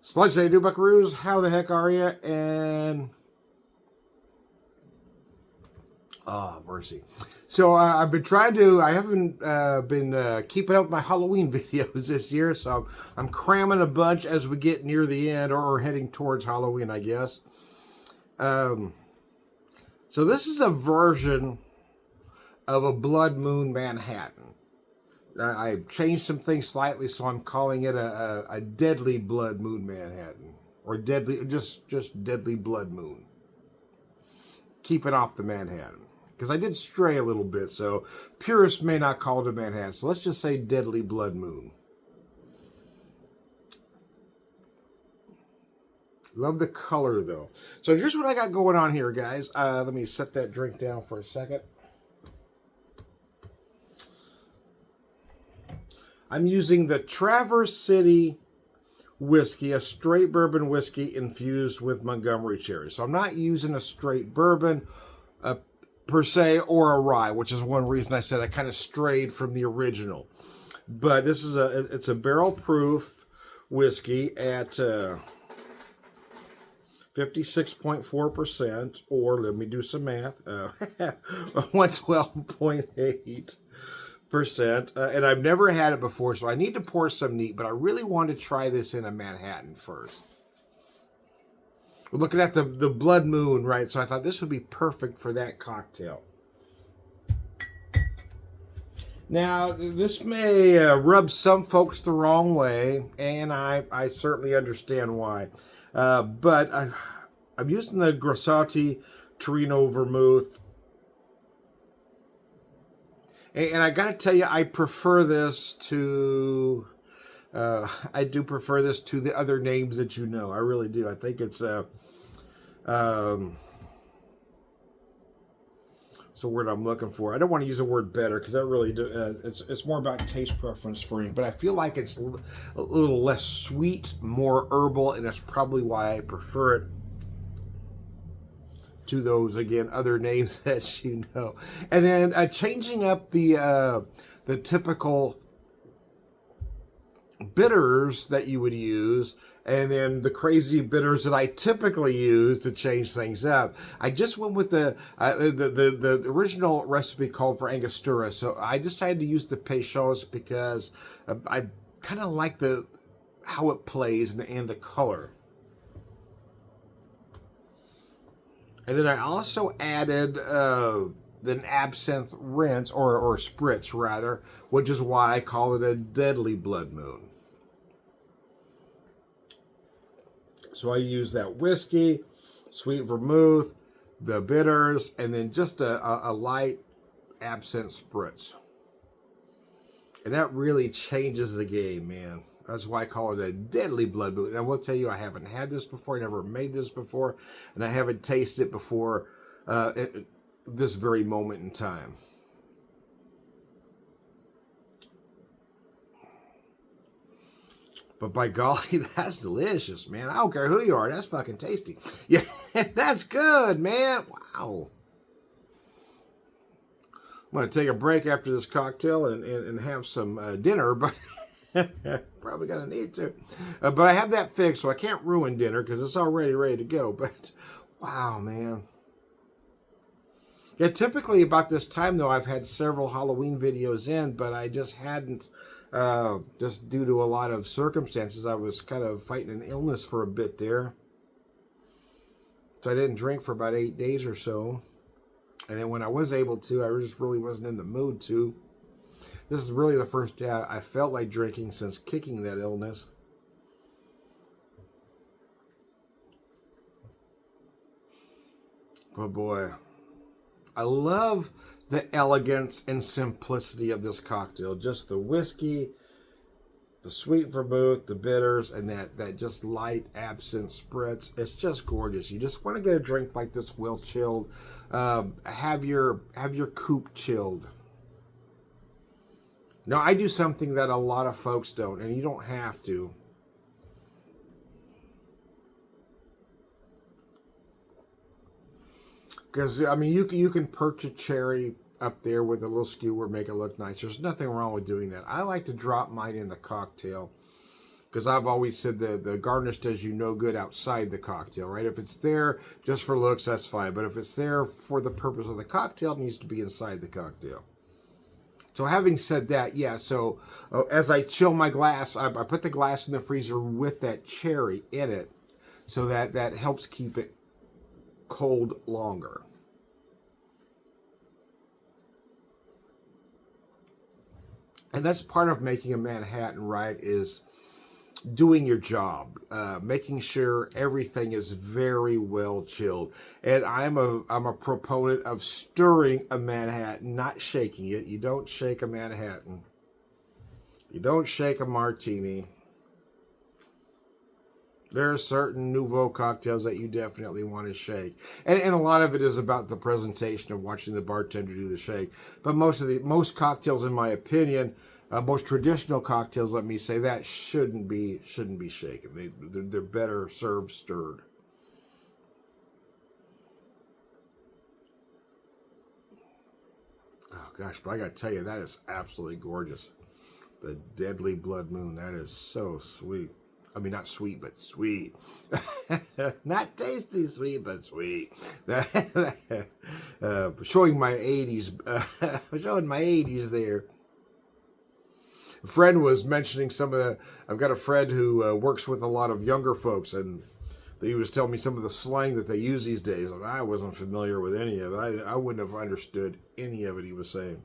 Sludge Day, do buckaroos. How the heck are you? And oh, mercy. So I've been trying to. I haven't been keeping up with my Halloween videos this year, so I'm cramming a bunch as we get near the end or heading towards Halloween, I guess. Um, so this is a version of a Blood Moon Manhattan. I've changed some things slightly, so I'm calling it a Deadly Blood Moon Manhattan, or deadly, just Deadly Blood Moon. Keeping off the Manhattan, because I did stray a little bit, so purists may not call it a Manhattan. So let's just say Deadly Blood Moon. Love the color though. So here's what I got going on here, guys. Let me set that drink down for a second. I'm using the Traverse City whiskey, a straight bourbon whiskey infused with Montgomery cherry. So I'm not using a straight bourbon per se, or a rye, which is one reason I said I kind of strayed from the original. But this is it's a barrel proof whiskey at 56.4%, or let me do some math, 112.8%. And I've never had it before, so I need to pour some neat, but I really want to try this in a Manhattan first. We're looking at the Blood Moon, right? So I thought this would be perfect for that cocktail. Now, this may rub some folks the wrong way, and I certainly understand why. But I'm using the Grassotti Torino Vermouth. And I got to tell you, I prefer this to... I do prefer this to the other names that you know. I really do. I think it's it's a word I'm looking for. I don't want to use the word better because that really it's more about taste preference for me. But I feel like it's a little less sweet, more herbal, and that's probably why I prefer it to those, again, other names that you know. And then changing up the typical bitters that you would use, and then the crazy bitters that I typically use to change things up. I just went with the original recipe called for Angostura, so I decided to use the Peychaus because I kind of like how it plays and the color. And then I also added an absinthe rinse, or spritz rather, which is why I call it a Deadly Blood Moon. So I use that whiskey, sweet vermouth, the bitters, and then just a light absinthe spritz. And that really changes the game, man. That's why I call it a Deadly Blood Moon. And I will tell you, I haven't had this before, I never made this before, and I haven't tasted it before this very moment in time. But by golly, that's delicious, man. I don't care who you are. That's fucking tasty. Yeah, that's good, man. Wow. I'm going to take a break after this cocktail and have some dinner, but probably going to need to. But I have that fixed, so I can't ruin dinner because it's already ready to go. But wow, man. Yeah, typically about this time, though, I've had several Halloween videos in, but I just hadn't... just due to a lot of circumstances, I was kind of fighting an illness for a bit there. So I didn't drink for about 8 days or so. And then when I was able to, I just really wasn't in the mood to. This is really the first day I felt like drinking since kicking that illness. But boy, I love the elegance and simplicity of this cocktail. Just the whiskey, the sweet vermouth, the bitters, and that just light absinthe spritz. It's just gorgeous. You just want to get a drink like this well chilled. Have your coupe chilled. Now, I do something that a lot of folks don't, and you don't have to. Because, I mean, you can perch a cherry up there with a little skewer, make it look nice. There's nothing wrong with doing that. I like to drop mine in the cocktail Because I've always said the garnish does you no good outside the cocktail, right? If it's there just for looks, that's fine. But if it's there for the purpose of the cocktail, it needs to be inside the cocktail. So having said that, yeah, so as I chill my glass, I put the glass in the freezer with that cherry in it, so that helps keep it cold longer. And that's part of making a Manhattan, right, is doing your job, making sure everything is very well chilled. And I'm a proponent of stirring a Manhattan, not shaking it. You don't shake a Manhattan. You don't shake a martini. There are certain nouveau cocktails that you definitely want to shake. And a lot of it is about the presentation of watching the bartender do the shake. But most cocktails, in my opinion, most traditional cocktails, let me say that, shouldn't be shaken. They're better served stirred. Oh gosh, but I gotta tell you, that is absolutely gorgeous. The Deadly Blood Moon, that is so sweet. I mean, not sweet, but sweet. Not tasty sweet, but sweet. Showing my 80s, showing my 80s there. A friend was mentioning I've got a friend who works with a lot of younger folks, and he was telling me some of the slang that they use these days, and I wasn't familiar with any of it. I wouldn't have understood any of it he was saying.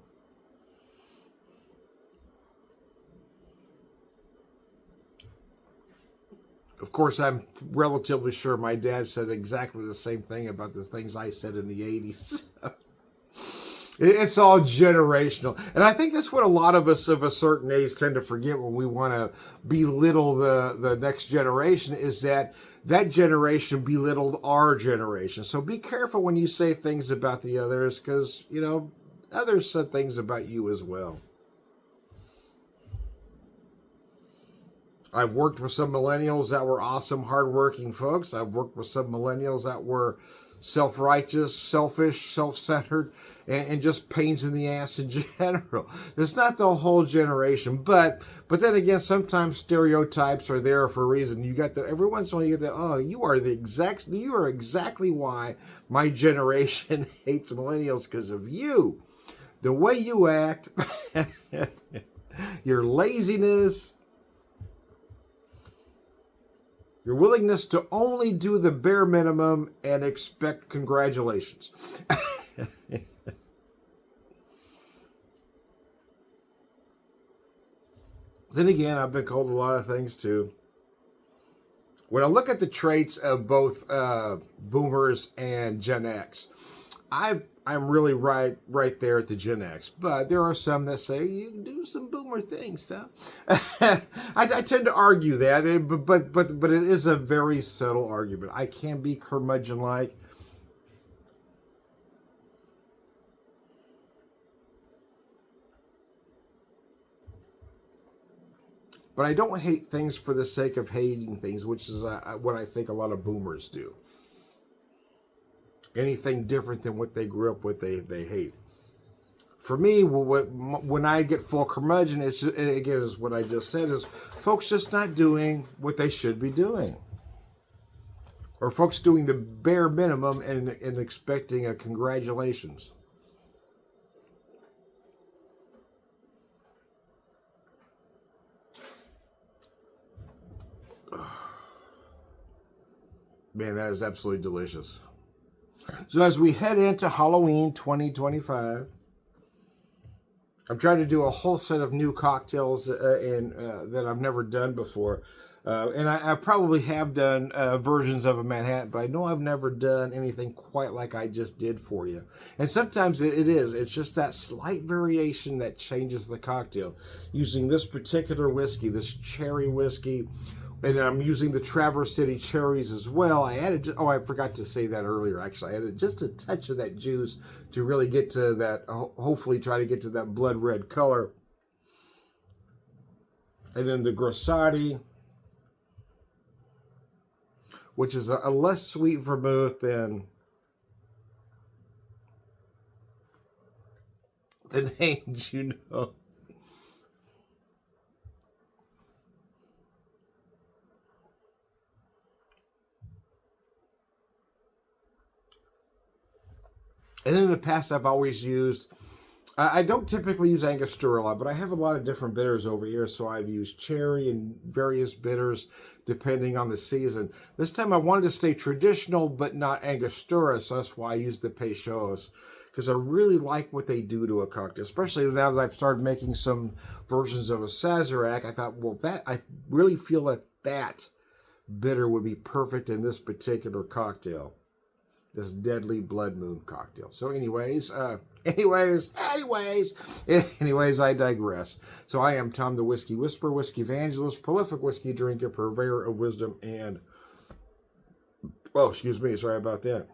Of course, I'm relatively sure my dad said exactly the same thing about the things I said in the 80s. It's all generational. And I think that's what a lot of us of a certain age tend to forget when we want to belittle the next generation, is that generation belittled our generation. So be careful when you say things about the others, because, others said things about you as well. I've worked with some millennials that were awesome, hardworking folks. I've worked with some millennials that were self-righteous, selfish, self-centered, and just pains in the ass in general. It's not the whole generation, but then again, sometimes stereotypes are there for a reason. You got every once in a while you get you are exactly why my generation hates millennials, because of you, the way you act, your laziness, your willingness to only do the bare minimum and expect congratulations. Then again, I've been called a lot of things too. When I look at the traits of both boomers and Gen X, I'm really right there at the Gen X. But there are some that say you can do some boomer things, huh? I tend to argue that, but it is a very subtle argument. I can be curmudgeon-like. But I don't hate things for the sake of hating things, which is what I think a lot of boomers do. Anything different than what they grew up with, they hate. For me, when I get full curmudgeon, again, is what I just said, is folks just not doing what they should be doing. Or folks doing the bare minimum and expecting a congratulations. Man, that is absolutely delicious. So as we head into Halloween 2025, I'm trying to do a whole set of new cocktails that I've never done before. And I probably have done versions of a Manhattan, but I know I've never done anything quite like I just did for you. And sometimes it is. It's just that slight variation that changes the cocktail. Using this particular whiskey, this cherry whiskey, and I'm using the Traverse City cherries as well. I forgot to say that earlier, actually. I added just a touch of that juice to really get to that, hopefully try to get to that blood red color. And then the Grasati, which is a less sweet vermouth than the names, And then in the past, I've always used, I don't typically use Angostura a lot, but I have a lot of different bitters over here. So I've used cherry and various bitters depending on the season. This time I wanted to stay traditional, but not Angostura. So that's why I used the Peychaud's, because I really like what they do to a cocktail, especially now that I've started making some versions of a Sazerac. I thought, well, I really feel that bitter would be perfect in this particular cocktail, this Deadly Blood Moon cocktail. So anyways, I digress. So I am Tom the Whiskey Whisperer, Whiskey Evangelist, prolific whiskey drinker, purveyor of wisdom, and, oh, excuse me, sorry about that.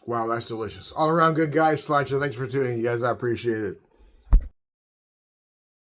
Wow, that's delicious. All around good guys, Slideshow. Thanks for tuning in, you guys. I appreciate it.